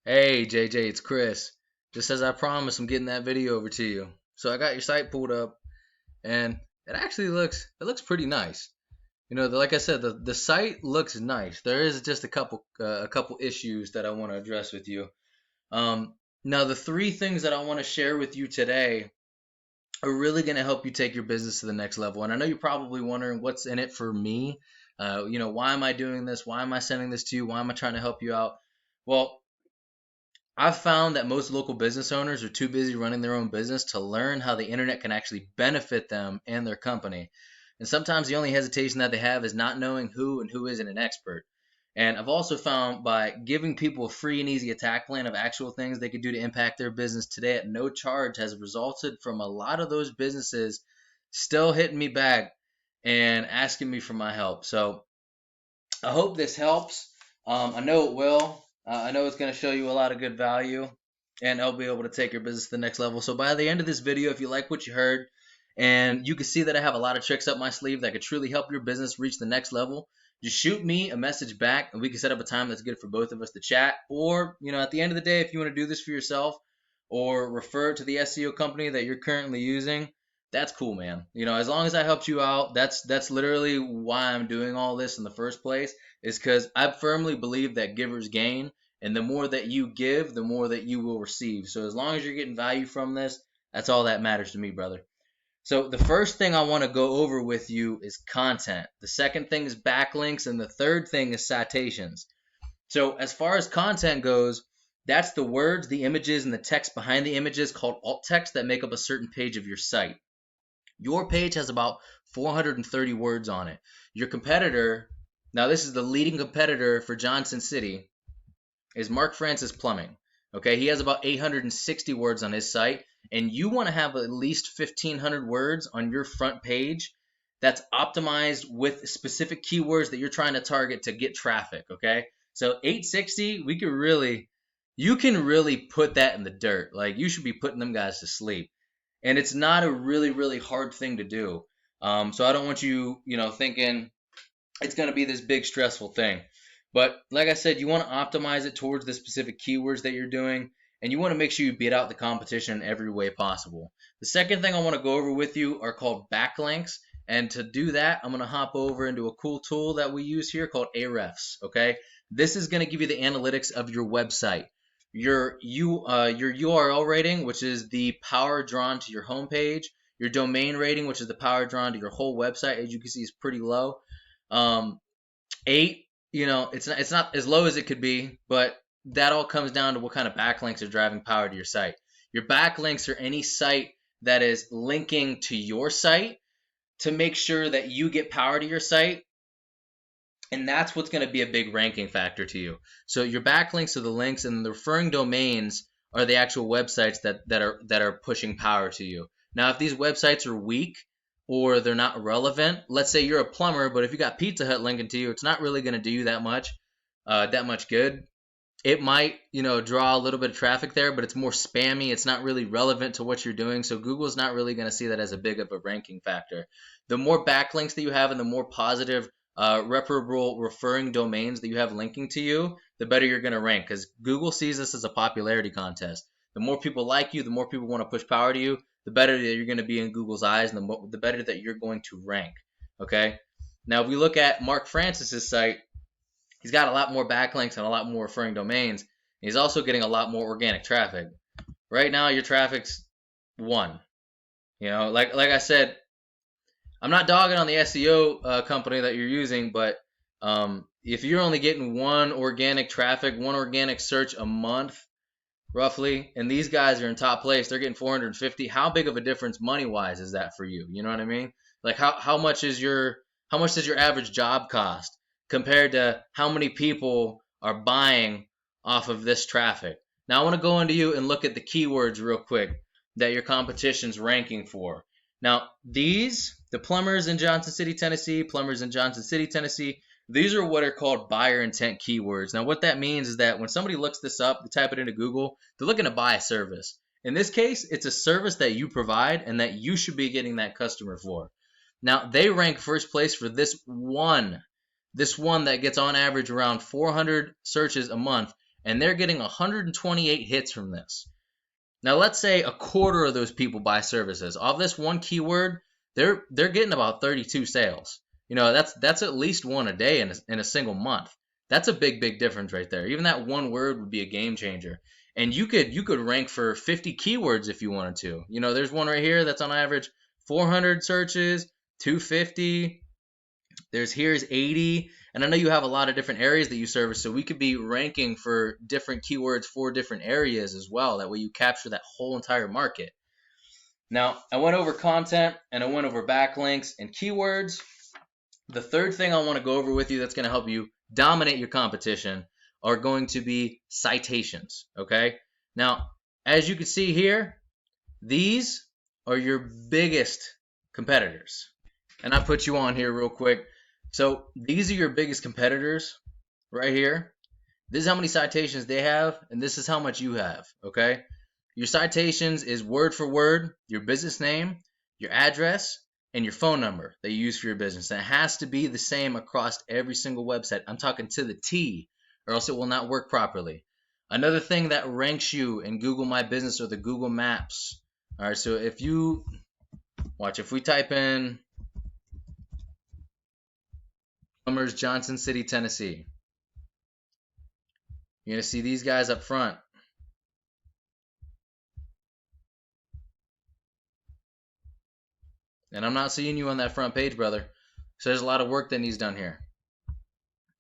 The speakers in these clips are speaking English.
Hey JJ, it's Chris. Just as I promised, I'm getting that video over to you. So I got your site pulled up, and it actually looks pretty nice. Like I said, the site looks nice. There is just a couple issues that I want to address with you. Now the three things that I want to share with you today are really going to help you take your business to the next level. And I know you're probably wondering what's in it for me. Why am I doing this? Why am I sending this to you? Why am I trying to help you out? Well, I've found that most local business owners are too busy running their own business to learn how the internet can actually benefit them and their company. And sometimes the only hesitation that they have is not knowing who and who isn't an expert. And I've also found by giving people a free and easy attack plan of actual things they could do to impact their business today at no charge has resulted from a lot of those businesses still hitting me back and asking me for my help. So I hope this helps. I know it will. I know it's going to show you a lot of good value, and I'll be able to take your business to the next level. So by the end of this video, if you like what you heard, and you can see that I have a lot of tricks up my sleeve that could truly help your business reach the next level, just shoot me a message back, and we can set up a time that's good for both of us to chat. Or, at the end of the day, if you want to do this for yourself or refer it to the SEO company that you're currently using, that's cool, man. As long as I helped you out, that's literally why I'm doing all this in the first place, is because I firmly believe that givers gain, and the more that you give, the more that you will receive. So as long as you're getting value from this, that's all that matters to me, brother. So the first thing I want to go over with you is content. The second thing is backlinks, and the third thing is citations. So as far as content goes, that's the words, the images, and the text behind the images called alt text that make up a certain page of your site. Your page has about 430 words on it. Your competitor, now this is the leading competitor for Johnson City, is Mark Francis Plumbing. Okay, he has about 860 words on his site, and you want to have at least 1,500 words on your front page that's optimized with specific keywords that you're trying to target to get traffic. Okay, so 860, you can really put that in the dirt. Like, you should be putting them guys to sleep, and it's not a really, really hard thing to do. So I don't want you, thinking it's going to be this big stressful thing. But like I said, you want to optimize it towards the specific keywords that you're doing, and you want to make sure you beat out the competition in every way possible. The second thing I want to go over with you are called backlinks. And to do that, I'm going to hop over into a cool tool that we use here called Ahrefs. Okay, this is going to give you the analytics of your website, your URL rating, which is the power drawn to your homepage, your domain rating, which is the power drawn to your whole website. As you can see, is pretty low. 8, it's not as low as it could be, but that all comes down to what kind of backlinks are driving power to your site. Your backlinks are any site that is linking to your site to make sure that you get power to your site, and that's what's going to be a big ranking factor to you. So your backlinks are the links, and the referring domains are the actual websites that are pushing power to you. Now, if these websites are weak or they're not relevant, let's say you're a plumber, but if you got Pizza Hut linking to you, it's not really going to do you that much good. It might, draw a little bit of traffic there, but it's more spammy. It's not really relevant to what you're doing. So Google's not really going to see that as a big of a ranking factor. The more backlinks that you have and the more positive, referable referring domains that you have linking to you, the better you're going to rank, because Google sees this as a popularity contest. The more people like you, the more people want to push power to you, the better that you're going to be in Google's eyes, and the better that you're going to rank. Okay. Now, if we look at Mark Francis's site, he's got a lot more backlinks and a lot more referring domains. He's also getting a lot more organic traffic. Right now, your traffic's 1. Like I said, I'm not dogging on the SEO company that you're using, but if you're only getting 1 organic traffic, 1 organic search a month, roughly, and these guys are in top place, they're getting 450. How big of a difference money-wise is that for you? You know what I mean? Like, how much does your average job cost compared to how many people are buying off of this traffic? Now, I want to go into you and look at the keywords real quick that your competition's ranking for. Now, the Plumbers in Johnson City, Tennessee, these are what are called buyer intent keywords. Now, what that means is that when somebody looks this up, they type it into Google, they're looking to buy a service. In this case, it's a service that you provide and that you should be getting that customer for. Now, they rank first place for this one that gets on average around 400 searches a month, and they're getting 128 hits from this. Now let's say a quarter of those people buy services. Off this one keyword, they're getting about 32 sales. That's at least one a day in a single month. That's a big difference right there. Even that one word would be a game changer. And you could rank for 50 keywords if you wanted to. There's one right here that's on average 400 searches, 250. Here's 80. And I know you have a lot of different areas that you service, so we could be ranking for different keywords for different areas as well. That way you capture that whole entire market. Now, I went over content and I went over backlinks and keywords. The third thing I want to go over with you that's going to help you dominate your competition are going to be citations, okay? Now, as you can see here, these are your biggest competitors. And I put you on here real quick. So these are your biggest competitors right here. This is how many citations they have, and this is how much you have, okay? Your citations is word for word, your business name, your address, and your phone number that you use for your business. And it has to be the same across every single website. I'm talking to the T, or else it will not work properly. Another thing that ranks you in Google My Business are the Google Maps. All right, so if we type in Plumbers, Johnson City, Tennessee, you're going to see these guys up front. And I'm not seeing you on that front page, brother. So there's a lot of work that needs done here.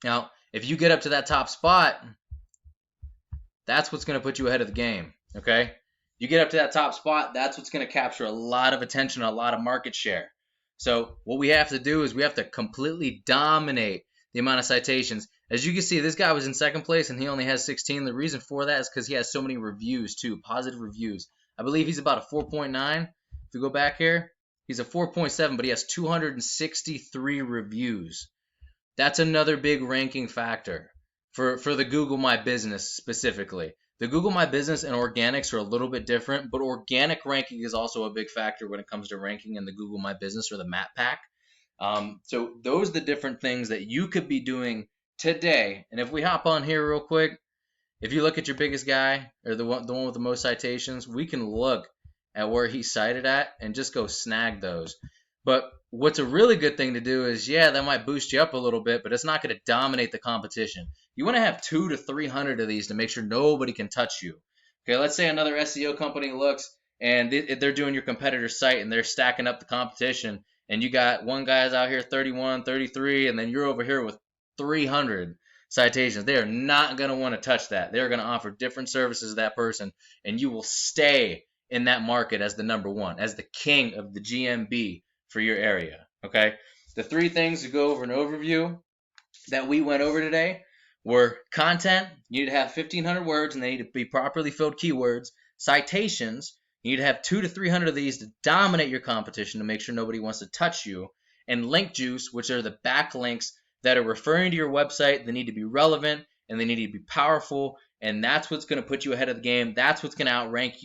Now, if you get up to that top spot, that's what's going to put you ahead of the game, okay? You get up to that top spot, that's what's going to capture a lot of attention, a lot of market share. So what we have to do is we have to completely dominate the amount of citations. As you can see, this guy was in second place and he only has 16. The reason for that is because he has so many reviews too, positive reviews. I believe he's about a 4.9. If we go back here, he's a 4.7, but he has 263 reviews. That's another big ranking factor for the Google My Business specifically. The Google My Business and organics are a little bit different, but organic ranking is also a big factor when it comes to ranking in the Google My Business or the Map Pack. So those are the different things that you could be doing today. And if we hop on here real quick, if you look at your biggest guy or the one with the most citations, we can look at where he's cited at and just go snag those. But what's a really good thing to do is, yeah, that might boost you up a little bit, but it's not going to dominate the competition. You want to have 200 to 300 of these to make sure nobody can touch you. Okay, let's say another SEO company looks and they're doing your competitor's site and they're stacking up the competition, and you got one guy's out here 31, 33, and then you're over here with 300 citations. They are not going to want to touch that. They're going to offer different services to that person, and you will stay in that market as the number one, as the king of the GMB for your area, okay? The three things to go over an overview that we went over today were content. You need to have 1,500 words, and they need to be properly filled keywords. Citations. You need to have 200 to 300 of these to dominate your competition to make sure nobody wants to touch you. And link juice, which are the backlinks that are referring to your website. They need to be relevant, and they need to be powerful, and that's what's going to put you ahead of the game. That's what's going to outrank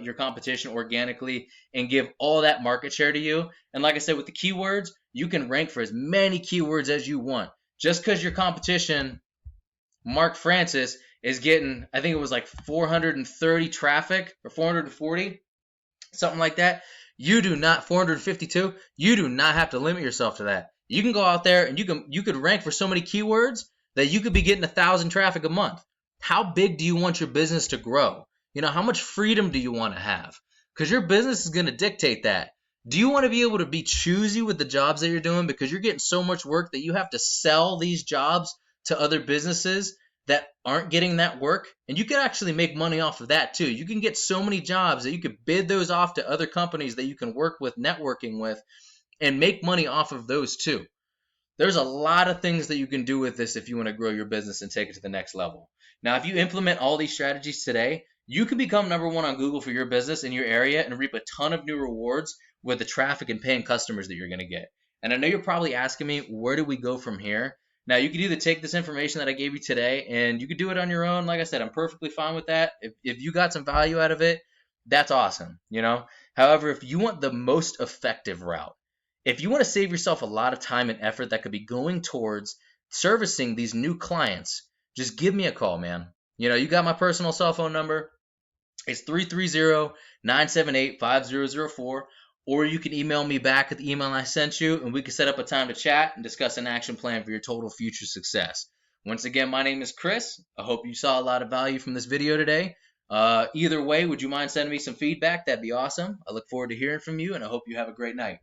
your competition organically and give all that market share to you. And like I said, with the keywords, you can rank for as many keywords as you want. Just because your competition, Mark Francis, is getting, I think it was like 430 traffic or 440, something like that. 452. You do not have to limit yourself to that. You can go out there and you could rank for so many keywords that you could be getting 1,000 traffic a month. How big do you want your business to grow? How much freedom do you want to have? Because your business is going to dictate that. Do you want to be able to be choosy with the jobs that you're doing because you're getting so much work that you have to sell these jobs to other businesses that aren't getting that work? And you can actually make money off of that too. You can get so many jobs that you could bid those off to other companies that you can work with, networking with, and make money off of those too. There's a lot of things that you can do with this if you want to grow your business and take it to the next level. Now, if you implement all these strategies today, you can become number one on Google for your business in your area and reap a ton of new rewards with the traffic and paying customers that you're going to get. And I know you're probably asking me, where do we go from here? Now, you could either take this information that I gave you today and you could do it on your own. Like I said, I'm perfectly fine with that. If you got some value out of it, that's awesome, However, if you want the most effective route, if you want to save yourself a lot of time and effort that could be going towards servicing these new clients, just give me a call, man. You got my personal cell phone number. It's 330-978-5004. Or you can email me back at the email I sent you, and we can set up a time to chat and discuss an action plan for your total future success. Once again, my name is Chris. I hope you saw a lot of value from this video today. Either way, would you mind sending me some feedback? That'd be awesome. I look forward to hearing from you, and I hope you have a great night.